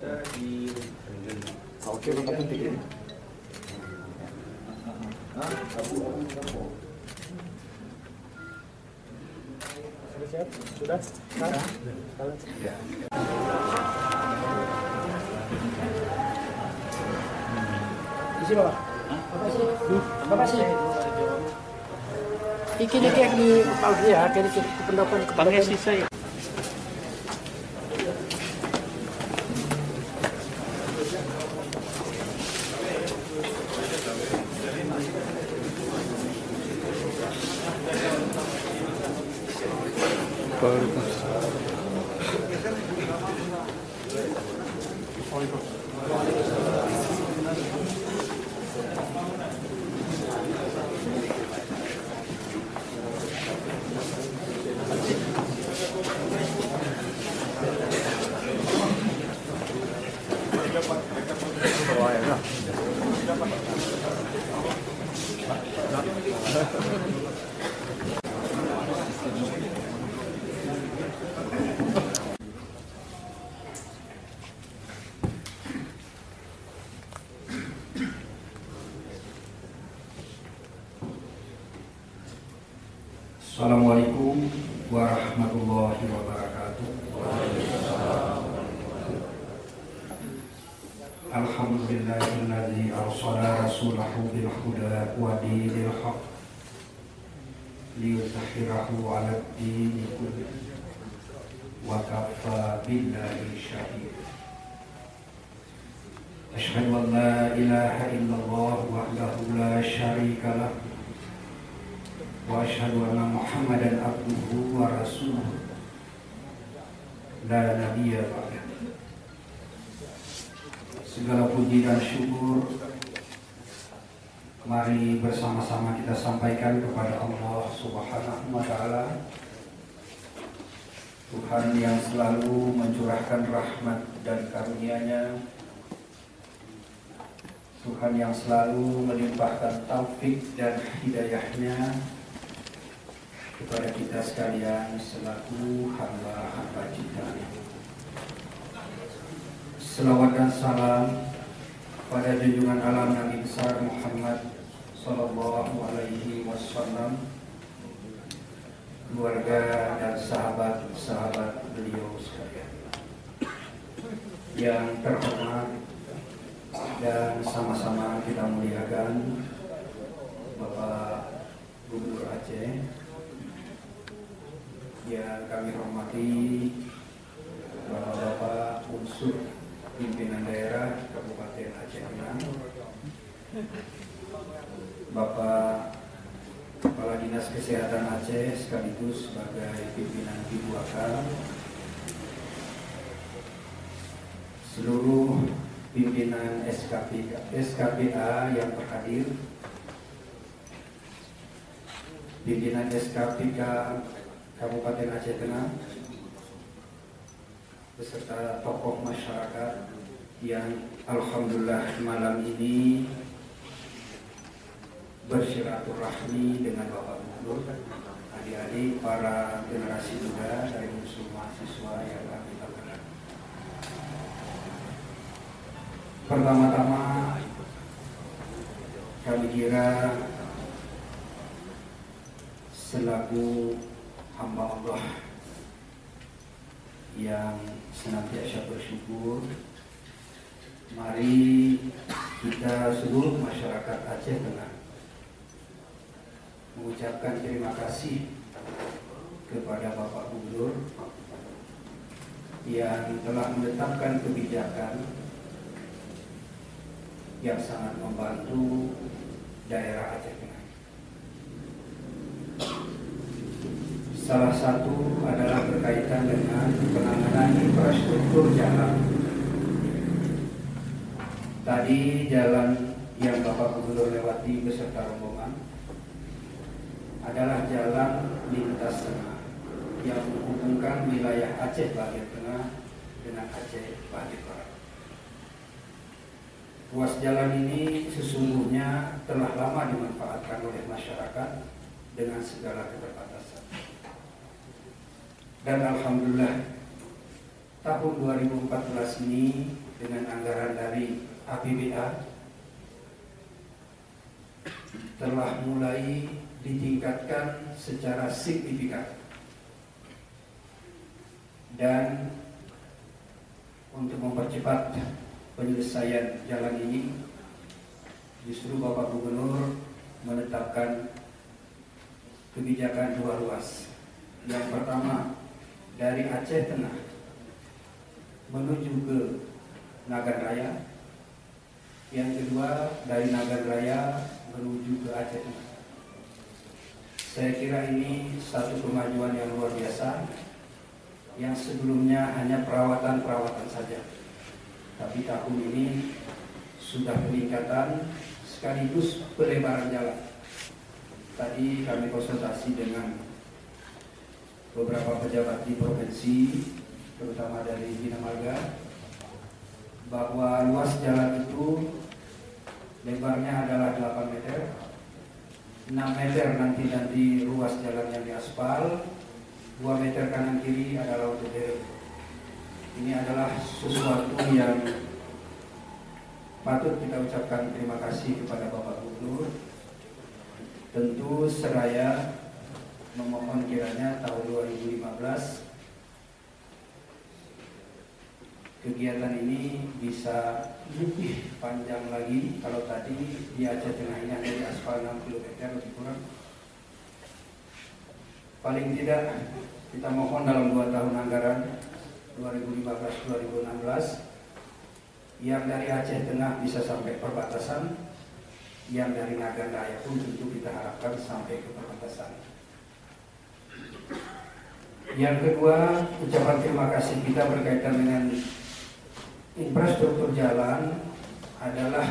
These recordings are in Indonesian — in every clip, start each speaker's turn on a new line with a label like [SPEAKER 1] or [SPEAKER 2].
[SPEAKER 1] Kita di
[SPEAKER 2] oke, tetap penting. Siap? Sudah? Ya. Isi Bapak? Bapak sih? Iki kayak di kepala ya, kayak di pendopan kepala sisa ya.
[SPEAKER 3] Assalamualaikum warahmatullahi wabarakatuh. Alhamdulillahilladzi arsala rasulahu bil huda wa dinil haqq liyudhhirahu 'alad dini kullihi wa kafa billahi shahid. Asyhadu an la ilaha illallah wahdahu la syarika lah wa asyhadu anna Muhammadan abduhu wa rasuluhu la nabiyya ba'dah. Segala puji dan syukur mari bersama-sama kita sampaikan kepada Allah Subhanahu wa taala, Tuhan yang selalu mencurahkan rahmat dan karunia-Nya, Tuhan yang selalu melimpahkan taufik dan hidayah-Nya kepada kita sekalian selaku hamba-hamba ciptaan. Selawat dan salam pada junjungan alam Nabi besar Muhammad Sallallahu Alaihi Wasallam, keluarga dan sahabat-sahabat beliau sekalian. Yang terhormat dan sama-sama kita muliakan Bapak Gubernur Aceh, yang kami hormati Bapak-bapak unsur pimpinan daerah Kabupaten Aceh Menang, Bapak Kepala Dinas Kesehatan Aceh sekaligus sebagai pimpinan P2K, seluruh pimpinan SKPA yang berhadir, pimpinan SKPK Kabupaten Aceh Tengah beserta tokoh masyarakat yang alhamdulillah malam ini bersilaturahmi dengan Bapak Gubernur, adik-adik, para generasi muda dari unsur mahasiswa yang kami banggakan. Pertama-tama kami kira selaku hamba Allah yang senantiasa bersyukur, mari kita seluruh masyarakat Aceh Tengah mengucapkan terima kasih kepada Bapak Gubernur yang telah menetapkan kebijakan yang sangat membantu daerah Aceh Tengah. Salah satu adalah berkaitan dengan penanganan infrastruktur jalan. Tadi jalan yang Bapak Gubernur lewati beserta rombongan adalah jalan lintas tengah yang menghubungkan wilayah Aceh bagian tengah dengan Aceh bagian barat. Ruas jalan ini sesungguhnya telah lama dimanfaatkan oleh masyarakat dengan segala keterbatasan. Dan alhamdulillah tahun 2014 ini dengan anggaran dari APBA telah mulai ditingkatkan secara signifikan. Dan untuk mempercepat penyelesaian jalan ini, justru Bapak Gubernur menetapkan kebijakan 2 ruas. Yang pertama dari Aceh Tengah menuju ke Nagan Raya, yang kedua dari Nagan Raya menuju ke Aceh Tengah. Saya kira ini satu kemajuan yang luar biasa, yang sebelumnya hanya perawatan-perawatan saja, tapi tahun ini sudah peningkatan sekaligus pelebaran jalan. Tadi kami konsultasi dengan beberapa pejabat di provinsi, terutama dari Bina Marga, bahwa luas jalan itu lebarnya adalah 8 meter, 6 meter nanti ruas jalan yang diaspal, 2 meter kanan kiri adalah untuk derek. Ini adalah sesuatu yang patut kita ucapkan terima kasih kepada Bapak Gubernur. Tentu seraya memohon kiranya tahun 2015 kegiatan ini bisa lebih panjang lagi. Kalau tadi di Aceh Tengah ini hanya di aspal 6 km lebih kurang, paling tidak kita mohon dalam 2 tahun anggaran 2015-2016 yang dari Aceh Tengah bisa sampai perbatasan, yang dari Nagan Raya pun tentu kita harapkan sampai ke perbatasan. Yang kedua, ucapan terima kasih kita berkaitan dengan infrastruktur jalan adalah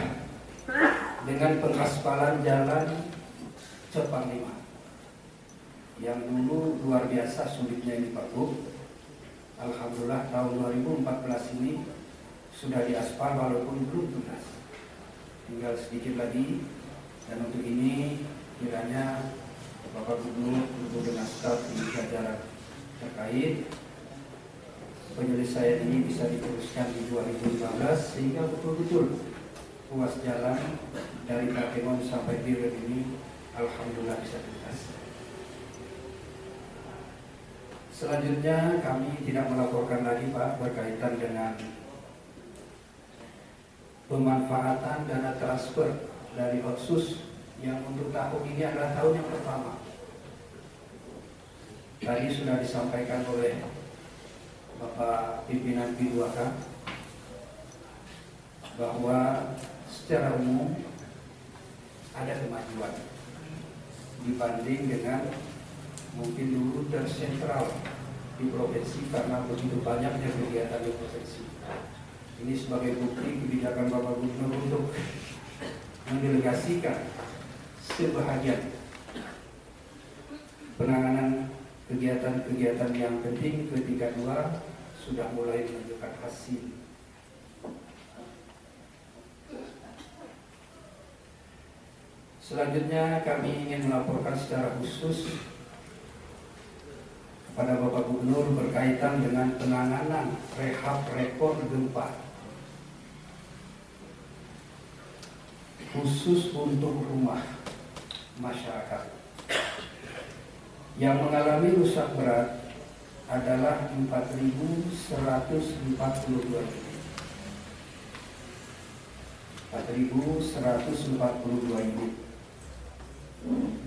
[SPEAKER 3] dengan pengaspalan jalan Cepang 5 yang dulu luar biasa sulitnya ini Pak Bu. Alhamdulillah tahun 2014 ini sudah diaspal walaupun belum tuntas, tinggal sedikit lagi. Dan untuk ini kiranya Bapak Gubernur dengan staf di jajaran terkait penyelesaian ini bisa diteruskan di 2015 sehingga betul-betul ruas jalan dari Katemon sampai Biren ini alhamdulillah bisa tuntas. Selanjutnya kami tidak melaporkan lagi Pak berkaitan dengan pemanfaatan dana transfer dari Otsus yang untuk tahun ini adalah tahun yang pertama. Tadi sudah disampaikan oleh Bapak Pimpinan P2K bahwa secara umum ada kemajuan dibanding dengan mungkin dulu tersentral di provinsi karena begitu banyaknya kegiatan di provinsi. Ini sebagai bukti kebijakan Bapak Gubernur untuk mendelegasikan sebahagian penanganan kegiatan-kegiatan yang penting ketika 2 sudah mulai menunjukkan hasil. Selanjutnya kami ingin melaporkan secara khusus kepada Bapak Gubernur berkaitan dengan penanganan rehab rekor gempa khusus untuk rumah masyarakat. Yang mengalami rusak berat adalah 4.142 unit. 4.142 unit.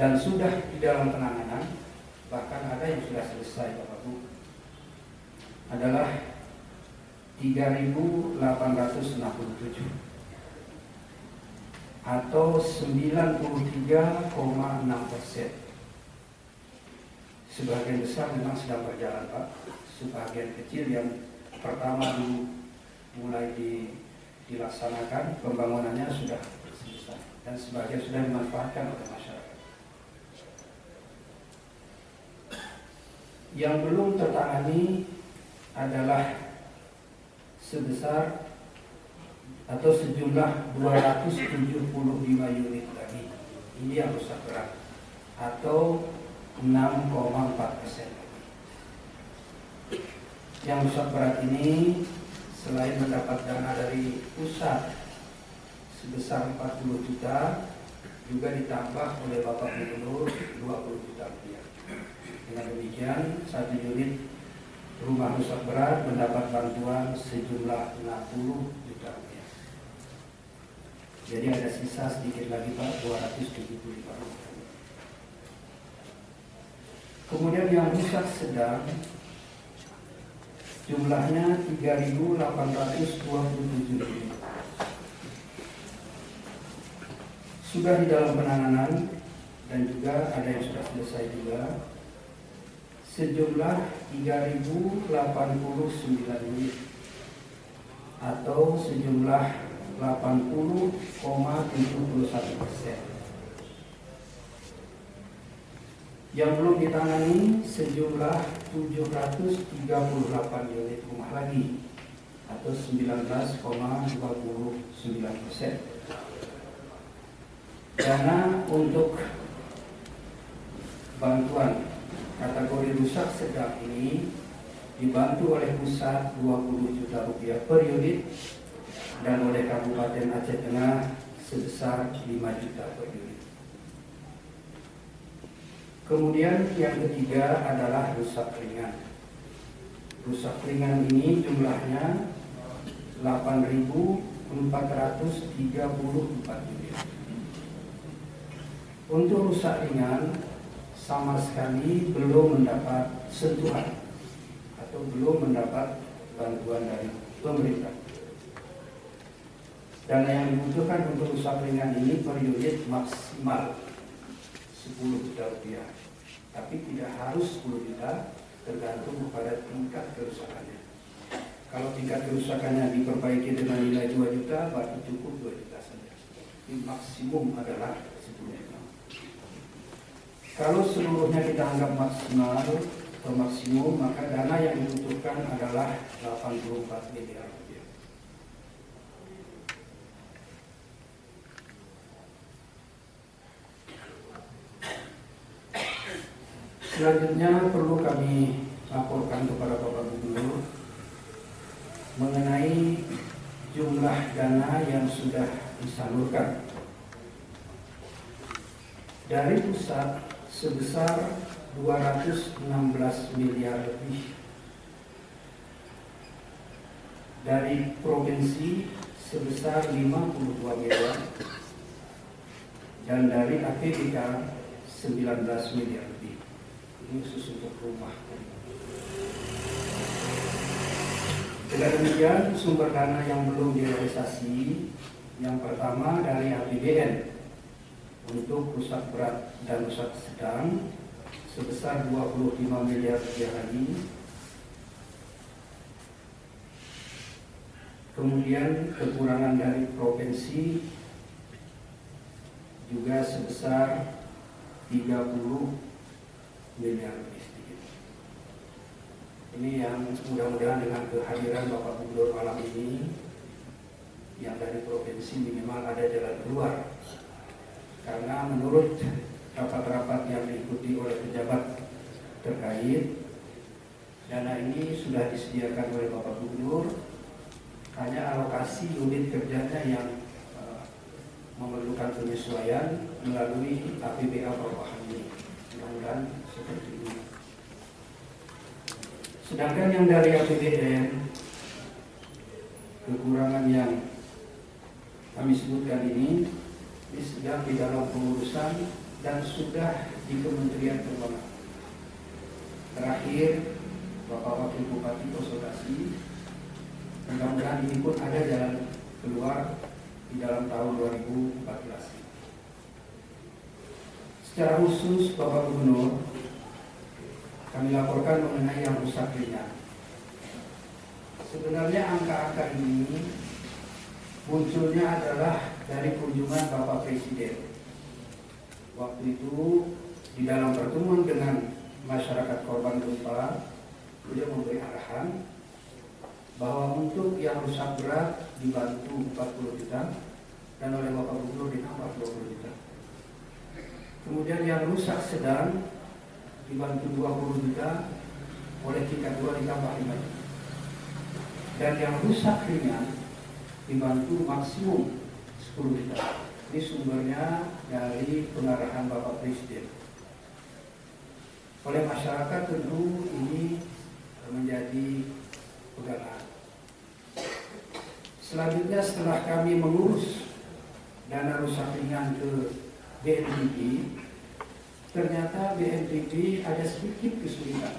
[SPEAKER 3] Dan sudah di dalam penanganan, bahkan ada yang sudah selesai Bapak Bu, adalah 3.867 atau 93,6%. Sebagian besar memang sedang berjalan Pak, sebagian kecil yang pertama mulai dilaksanakan pembangunannya sudah selesai dan sebagian sudah dimanfaatkan oleh masyarakat. Yang belum tertangani adalah sebesar atau sejumlah 275 unit lagi. Ini yang rusak berat atau 6,4%. Yang rusak berat ini selain mendapat dana dari pusat sebesar 40 juta, juga ditambah oleh Bapak Gubernur 20 juta rupiah. Dengan demikian, 1 unit rumah rusak berat mendapat bantuan sejumlah 60 juta rupiah. Jadi ada sisa sedikit lagi Pak, 275 rumah. Kemudian yang rusak sedang jumlahnya 3.827 unit. Sudah di dalam penanganan dan juga ada yang sudah selesai juga. Sejumlah 3.089 unit atau sejumlah 80,71%. Yang belum ditangani sejumlah 738 unit rumah lagi atau 19,29%. Dana untuk bantuan kategori rusak sedang ini dibantu oleh pusat 20 juta rupiah per unit dan oleh Kabupaten Aceh Tengah sebesar 5 juta per unit. Kemudian yang ketiga adalah rusak ringan. Rusak ringan ini jumlahnya 8.434 unit. Untuk rusak ringan sama sekali belum mendapat sentuhan atau belum mendapat bantuan dari pemerintah. Dana yang dibutuhkan untuk rusak ringan ini per unit maksimal 10 juta rupiah, tapi tidak harus 10 juta, tergantung pada tingkat kerusakannya. Kalau tingkat kerusakannya diperbaiki dengan nilai 2 juta, berarti cukup 2 juta saja. Ini maksimum adalah 10 juta. Kalau seluruhnya kita anggap maksimal atau maksimum, maka dana yang dibutuhkan adalah 84 miliar rupiah. Selanjutnya perlu kami laporkan kepada Bapak Gubernur mengenai jumlah dana yang sudah disalurkan dari pusat sebesar 216 miliar lebih, dari provinsi sebesar 52 miliar, dan dari APBK 19 miliar lebih. Ini khusus untuk rumah. Dengan demikian, sumber dana yang belum direalisasi, yang pertama dari APBN untuk rusak berat dan rusak sedang sebesar 25 miliar rupiah lagi. Kemudian kekurangan dari provinsi juga sebesar 30 miliar lebih sedikit. Ini yang mudah-mudahan dengan kehadiran Bapak Gubernur malam ini, yang dari provinsi minimal ada jalan keluar. Karena menurut rapat-rapat yang diikuti oleh pejabat terkait, dana ini sudah disediakan oleh Bapak Gubernur, hanya alokasi unit kerjanya yang memerlukan penyesuaian melalui APBA perubahan ini. Mudah-mudahan seperti ini. Sedangkan yang dari APBN, kekurangan yang kami sebutkan ini sedang di dalam pengurusan dan sudah di Kementerian Keuangan. Terakhir, Bapak Wakil Bupati konsultasi, mudah-mudahan ini pun ada jalan keluar di dalam tahun 2014. Secara khusus Bapak Gubernur, kami laporkan mengenai yang rusak ringan. Sebenarnya angka-angka ini munculnya adalah dari kunjungan Bapak Presiden. Waktu itu di dalam pertemuan dengan masyarakat korban gempa, beliau memberi arahan bahwa untuk yang rusak berat dibantu 40 juta dan oleh Bapak Gubernur ditambah 20 juta. Kemudian yang rusak sedang dibantu 20 juta, oleh tingkat 2 ditambah 5 juta. Dan yang rusak ringan dibantu maksimum 10 juta. Ini sumbernya dari pengarahan Bapak Presiden. Oleh masyarakat tentu ini menjadi pegangan. Selanjutnya setelah kami mengurus dana rusak ringan ke BNPB, ternyata BNPB ada sedikit kesulitan.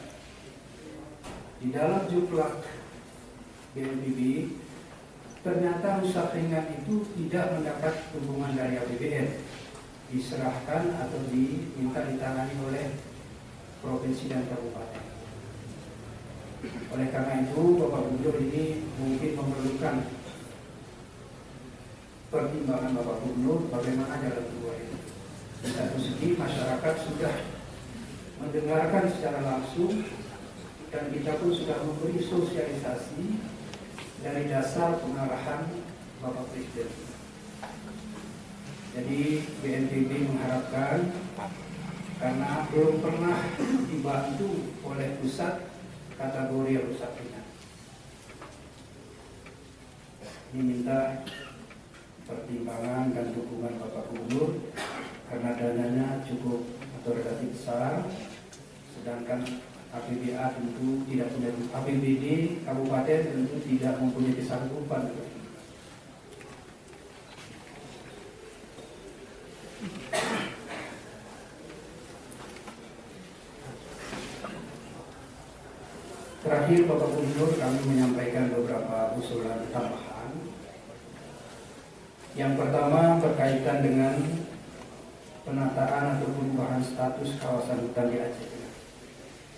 [SPEAKER 3] Di dalam juklak BNPB, ternyata rusak ringan itu tidak mendapat dukungan dari APBN, diserahkan atau diminta ditangani oleh provinsi dan kabupaten. Oleh karena itu, Bapak Gubernur ini mungkin memerlukan pertimbangan Bapak Gubernur bagaimana jalan keluar itu. Di satu segi masyarakat sudah mendengarkan secara langsung dan kita pun sudah memberi sosialisasi dari dasar pengarahan Bapak Presiden. Jadi BNPB mengharapkan, karena belum pernah dibantu oleh pusat kategori rusak ringan, ini minta pertimbangan dan dukungan Bapak Gubernur karena dananya cukup atau relatif besar, sedangkan APBA tentu tidak punya, APBD kabupaten tentu tidak mempunyai kesanggupan. Terakhir Bapak Gubernur, kami menyampaikan beberapa usulan tambahan. Yang pertama berkaitan dengan penataan atau perubahan status kawasan hutan di Aceh.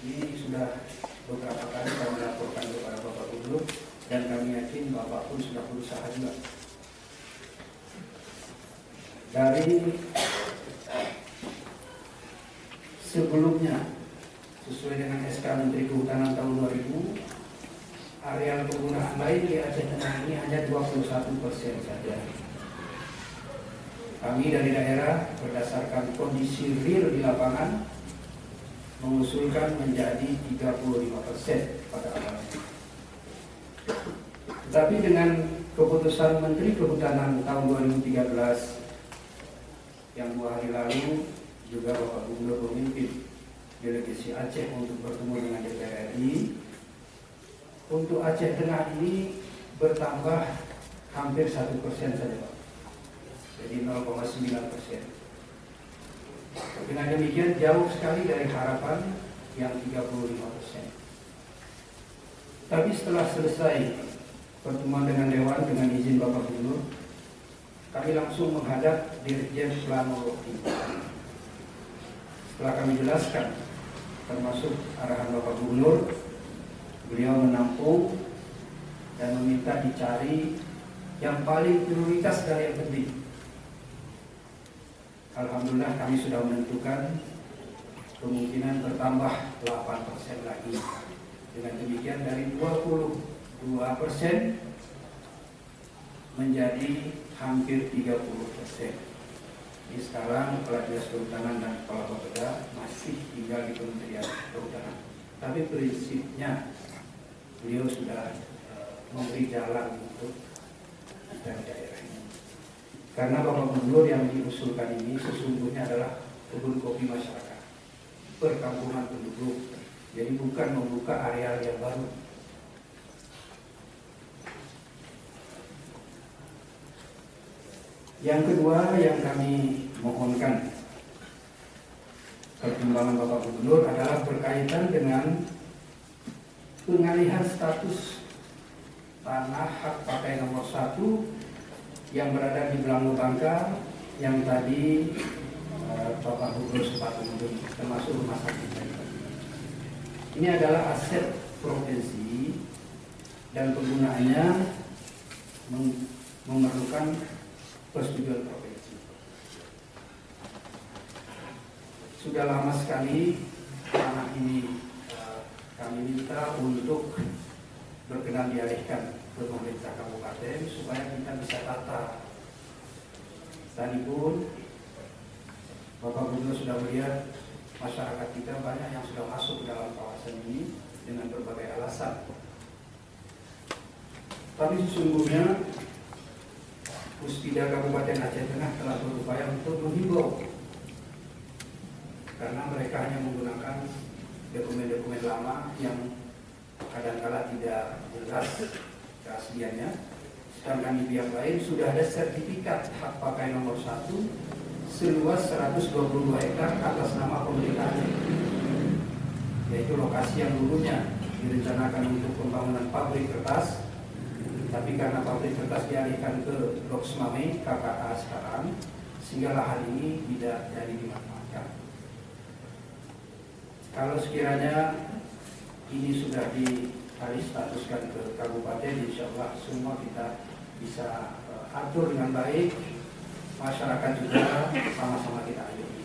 [SPEAKER 3] Ini sudah beberapa kali kami laporkan kepada Bapak Gubernur dan kami yakin Bapak pun sudah berusaha juga. Dari sebelumnya, sesuai dengan SK Menteri Kehutanan tahun 2000, areal penggunaan lain di Aceh Tengah ini hanya 21% saja. Kami dari daerah berdasarkan kondisi real di lapangan mengusulkan menjadi 35% pada awalnya. Tetapi dengan keputusan Menteri Kehutanan tahun 2013 yang 2 hari lalu, juga Bapak Gubernur memimpin delegasi Aceh untuk bertemu dengan DPR RI. Untuk Aceh Tengah ini bertambah hampir 1% saja, Pak. Jadi 0,9%. Dengan demikian jauh sekali dari harapan yang 35%. Tapi setelah selesai pertemuan dengan Dewan dengan izin Bapak Gubernur, kami langsung menghadap Dirjen Planologi. Setelah kami jelaskan, termasuk arahan Bapak Gubernur, beliau menampung dan meminta dicari yang paling prioritas dari yang penting. Alhamdulillah kami sudah menentukan kemungkinan bertambah 8% lagi. Dengan demikian dari 22% menjadi hampir 30%. Jadi sekarang Kepala Dinas Kehutanan dan Kepala Bapeda masih tinggal di Kementerian Kehutanan. Tapi prinsipnya beliau sudah memberi jalan untuk dari daerah ini. Karena Bapak Gubernur yang diusulkan ini sesungguhnya adalah kebun kopi masyarakat, perkampungan penduduk. Jadi bukan membuka area yang baru. Yang kedua yang kami mohonkan pertimbangan Bapak Gubernur adalah berkaitan dengan pengalihan status tanah hak pakai nomor 1 yang berada di Belanglo Bangka yang tadi Bapak Gubernur sempat menyebut, termasuk rumah sakit. Ini adalah aset provinsi dan penggunaannya memerlukan persetujuan provinsi. Sudah lama sekali tanah ini kami minta untuk berkenan dialihkan ke pemerintah kabupaten supaya kita bisa tata. Tadi pun Bapak Gubernur sudah melihat masyarakat kita banyak yang sudah masuk ke dalam kawasan ini dengan berbagai alasan. Tapi sesungguhnya Puspida Kabupaten Aceh Tengah telah berupaya untuk menghimbau, karena mereka hanya menggunakan dokumen-dokumen lama yang kadang-kala tidak jelas keasliannya. Sedangkan di pihak lain sudah ada sertifikat hak pakai nomor 1 seluas 122 hektar atas nama pemerintah, yaitu lokasi yang dulunya direncanakan untuk pembangunan pabrik kertas, tapi karena pabrik kertas dialihkan ke Blok Semame KKA sekarang, sehingga lahan ini tidak jadi dimanfaatkan. Kalau sekiranya ini sudah dialih statuskan ke kabupaten, insya Allah semua kita bisa atur dengan baik, masyarakat juga sama-sama kita ayomi.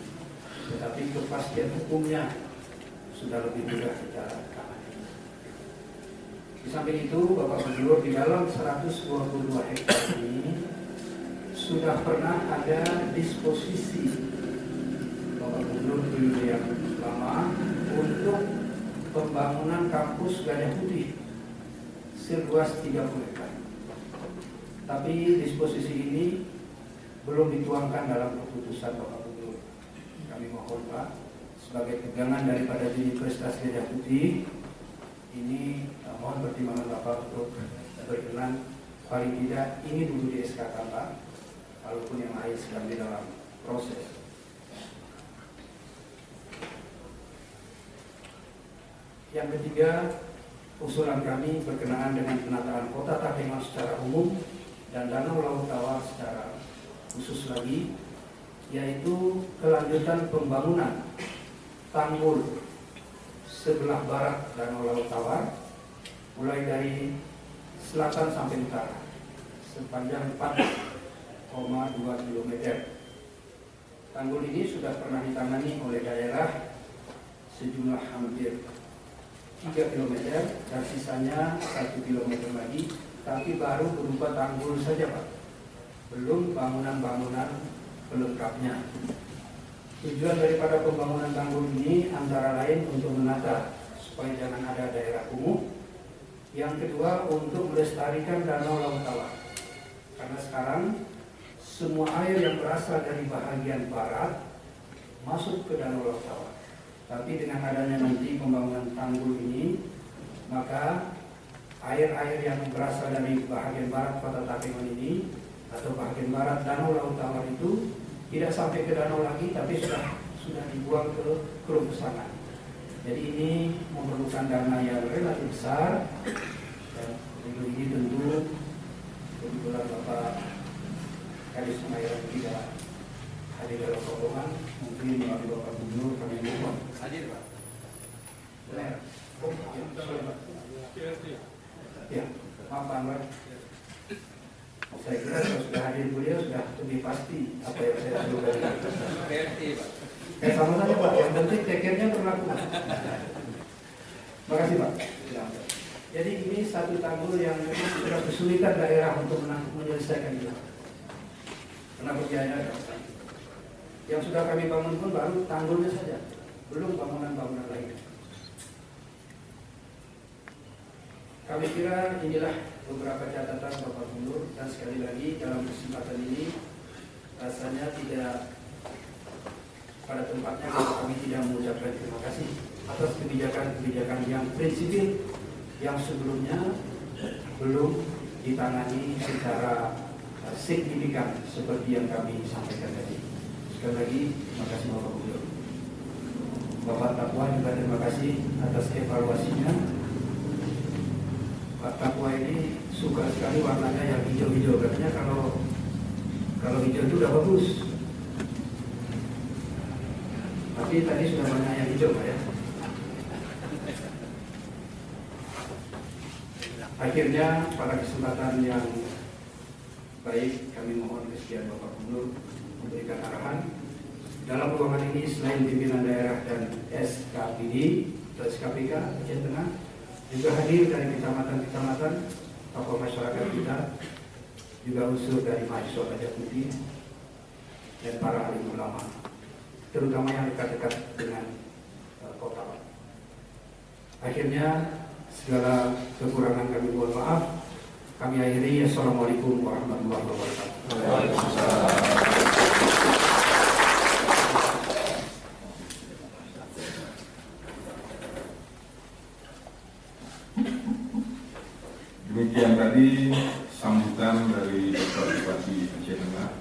[SPEAKER 3] Tetapi kepastian hukumnya sudah lebih mudah kita tangani. Di samping itu, Bapak Gubernur di dalam 122 hektar ini sudah pernah ada disposisi Bapak Gubernur periode yang lama untuk pembangunan kampus Gajah Putih seluas 30 hektar. Tapi disposisi ini belum dituangkan dalam keputusan Bapak Gubernur. Kami mohon Pak, sebagai pegangan daripada Universitas Gajah Putih ini, mohon pertimbangan Bapak untuk berkenan paling tidak ini dulu di SK Pak, walaupun yang lain sedang di dalam proses. Yang ketiga, usulan kami berkenaan dengan penataan kota Takengon secara umum dan Danau Laut Tawar secara khusus lagi, yaitu kelanjutan pembangunan tanggul sebelah barat Danau Laut Tawar, mulai dari selatan sampai utara, sepanjang 4,2 km. Tanggul ini sudah pernah ditangani oleh daerah sejumlah hampir 3 km dan sisanya 1 km lagi, tapi baru berupa tanggul saja Pak, belum bangunan-bangunan pelengkapnya. Tujuan daripada pembangunan tanggul ini antara lain untuk menata supaya jangan ada daerah kumuh. Yang kedua untuk melestarikan Danau Laut Tawar, karena sekarang semua air yang berasal dari bahagian barat masuk ke Danau Laut Tawar. Tapi dengan adanya nanti pembangunan tanggul ini, maka air-air yang berasal dari bahagian barat Kota Takengon ini atau bahagian barat Danau Laut Tawar itu tidak sampai ke danau lagi, tapi sudah dibuang ke Kerum Pesangan. Jadi ini memerlukan dana yang relatif besar, dan ini tentu kebetulan Bapak Kadis Pengairan tidak hadir dalam rombongan, mungkin melalui Bapak Gubernur kami mohon hadir Pak. Benar? Oh, ya, maaf Pak Anwar. Saya kira kalau sudah hadir beliau sudah lebih pasti apa yang saya sudah. Sama saja Pak, yang penting take-nya berlaku. Makasih Pak. Jadi ini satu tanggul yang sudah kesulitan daerah untuk menyelesaikan ini. Karena biaya ada. Yang sudah kami bangun pun baru tanggulnya saja, belum bangunan-bangunan lain. Kami kira inilah beberapa catatan Bapak Gubernur, dan sekali lagi dalam kesempatan ini rasanya tidak pada tempatnya kalau kami tidak mengucapkan terima kasih atas kebijakan-kebijakan yang prinsipil yang sebelumnya belum ditangani secara signifikan seperti yang kami sampaikan tadi. Sekali lagi terima kasih Bapak Gubernur. Bapak Takwa juga terima kasih atas evaluasinya. Pak Takwa ini suka sekali warnanya yang hijau-hijau, katanya kalau hijau itu udah bagus. Tapi tadi sudah banyak yang hijau Pak ya. Akhirnya pada kesempatan yang baik kami mohon kesediaan Bapak Gubernur memberikan arahan dalam ruangan ini selain pimpinan daerah dan SKPD atau SKPK Aceh Tengah juga hadir dari kecamatan-kecamatan, tokoh masyarakat kita, juga unsur dari mahasiswa Aceh Putih dan para alim ulama, terutama yang dekat-dekat dengan kota. Akhirnya segala kekurangan kami mohon maaf. Kami akhiri. Assalamualaikum warahmatullahi wabarakatuh.
[SPEAKER 4] Demikian tadi sambutan dari Bapak Bupati Aceh Tengah